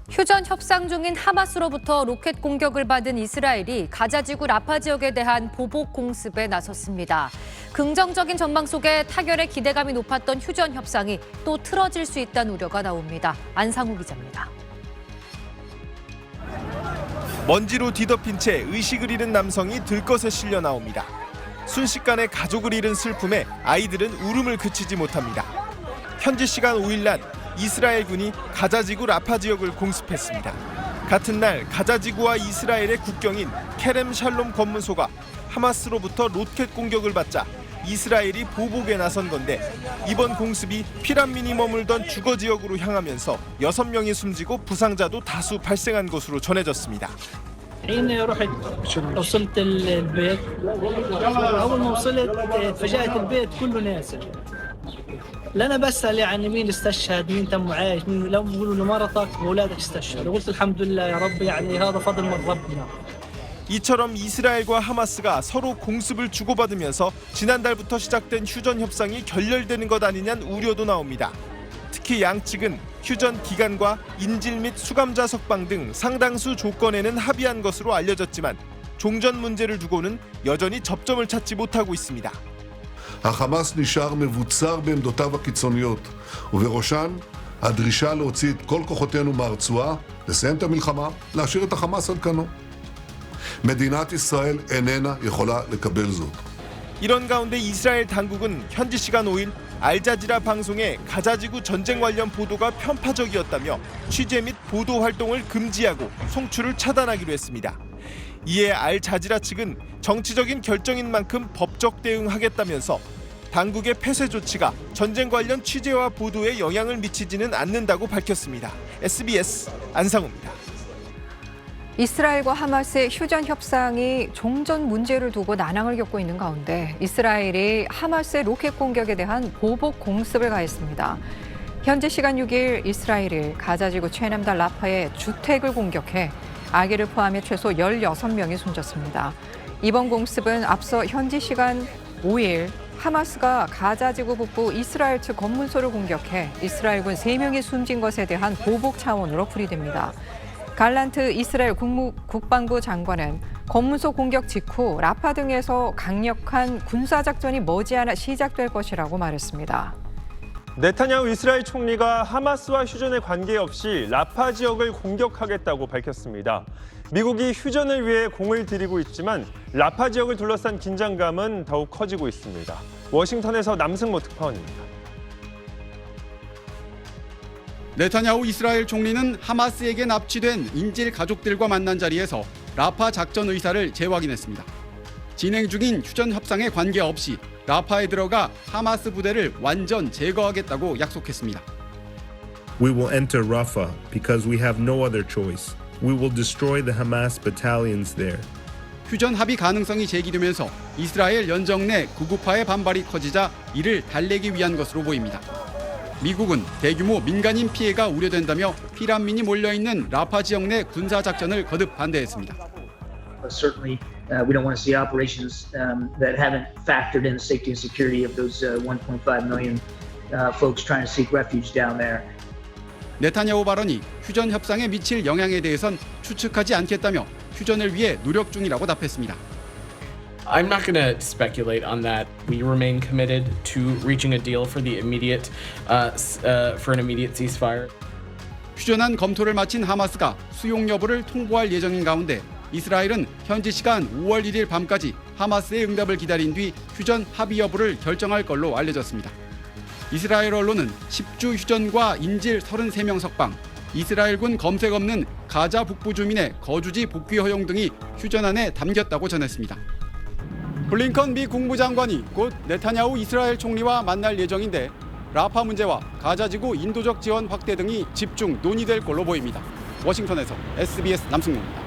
휴전 협상 중인 하마스로부터 로켓 공격을 받은 이스라엘이 가자 지구 라파 지역에 대한 보복 공습에 나섰습니다. 긍정적인 전망 속에 타결의 기대감이 높았던 휴전 협상이 또 틀어질 수 있다는 우려가 나옵니다. 안상우 기자입니다. 먼지로 뒤덮인 채 의식을 잃은 남성이 들것에 실려 나옵니다. 순식간에 가족을 잃은 슬픔에 아이들은 울음을 그치지 못합니다. 현지 시간 5일 날 이스라엘군이 가자지구 라파 지역을 공습했습니다. 같은 날 가자지구와 이스라엘의 국경인 케렘 샬롬 검문소가 하마스로부터 로켓 공격을 받자 이스라엘이 보복에 나선 건데 이번 공습이 피란민이 머물던 주거 지역으로 향하면서 6명이 숨지고 부상자도 다수 발생한 것으로 전해졌습니다. حين رحت وصلت البيت اول ما وصلت فجأت البيت كله ناس لأنا بسأل يعني مين استشهد مين تم عايش مين لو بيقولوا له مرتك واولادك استشهدوا قلت الحمد لله يا رب يعني هذا فضل من ربنا. 이처럼 이스라엘과 하마스가 서로 공습을 주고받으면서 지난달부터 시작된 휴전 협상이 결렬되는 것 아니냐는 우려도 나옵니다. 특히 양측은 휴전 기간과 인질 및 수감자 석방 등 상당수 조건에는 합의한 것으로 알려졌지만 종전 문제를 두고는 여전히 접점을 찾지 못하고 있습니다. החמאס נשאר מבוצר בעמדותיו הקיצוניות, ובראשן הדרישה להוציא את כל כוחותינו מהרצועה, לסיים את המלחמה, להשאיר את החמאס על כנו. מדינת ישראל איננה יכולה לקבל זאת. 이런 가운데 이스라엘 당국은 현지 시간 5일 알자지라 방송에 가자지구 전쟁 관련 보도가 편파적이었다며 취재 및 보도 활동을 금지하고 송출을 차단하기로 했습니다. 이에 알자지라 측은 정치적인 결정인 만큼 법적 대응하겠다면서 당국의 폐쇄 조치가 전쟁 관련 취재와 보도에 영향을 미치지는 않는다고 밝혔습니다. SBS 안상우입니다. 이스라엘과 하마스의 휴전 협상이 종전 문제를 두고 난항을 겪고 있는 가운데 이스라엘이 하마스의 로켓 공격에 대한 보복 공습을 가했습니다. 현지 시간 6일 이스라엘이 가자지구 최남단 라파의 주택을 공격해 아기를 포함해 최소 16명이 숨졌습니다. 이번 공습은 앞서 현지 시간 5일 하마스가 가자지구 북부 이스라엘 측 검문소를 공격해 이스라엘군 3명이 숨진 것에 대한 보복 차원으로 풀이됩니다. 갈란트 이스라엘 국방부 장관은 검문소 공격 직후 라파 등에서 강력한 군사작전이 머지않아 시작될 것이라고 말했습니다. 네타냐후 이스라엘 총리가 하마스와 휴전에 관계없이 라파 지역을 공격하겠다고 밝혔습니다. 미국이 휴전을 위해 공을 들이고 있지만 라파 지역을 둘러싼 긴장감은 더욱 커지고 있습니다. 워싱턴에서 남승모 특파원입니다. 네타냐후 이스라엘 총리는 하마스에게 납치된 인질 가족들과 만난 자리에서 라파 작전 의사를 재확인했습니다. 진행 중인 휴전 협상에 관계없이 라파에 들어가 하마스 부대를 완전 제거하겠다고 약속했습니다. We will enter Rafah because we have no other choice. We will destroy the Hamas battalions there. 휴전 합의 가능성이 제기되면서 이스라엘 연정 내 구구파의 반발이 커지자 이를 달래기 위한 것으로 보입니다. 미국은 대규모 민간인 피해가 우려된다며 피란민이 몰려있는 라파 지역 내 군사 작전을 거듭 반대했습니다. Certainly, we don't want to see operations that haven't factored in the safety and security of those 1.5 million folks trying to seek refuge down there. 네타냐후 발언이 휴전 협상에 미칠 영향에 대해선 추측하지 않겠다며 휴전을 위해 노력 중이라고 답했습니다. I'm not going to speculate on that. We remain committed to reaching a deal for the immediate, for an immediate ceasefire. 휴전안 검토를 마친 하마스가 수용 여부를 통보할 예정인 가운데 이스라엘은 현지 시간 5월 1일 밤까지 하마스의 응답을 기다린 뒤 휴전 합의 여부를 결정할 걸로 알려졌습니다. 이스라엘 언론은 10주 휴전과 인질 33명 석방, 이스라엘군 검색 없는 가자 북부 주민의 거주지 복귀 허용 등이 휴전안에 담겼다고 전했습니다. 블링컨 미 국무장관이 곧 네타냐후 이스라엘 총리와 만날 예정인데 라파 문제와 가자지구 인도적 지원 확대 등이 집중 논의될 걸로 보입니다. 워싱턴에서 SBS 남승모입니다.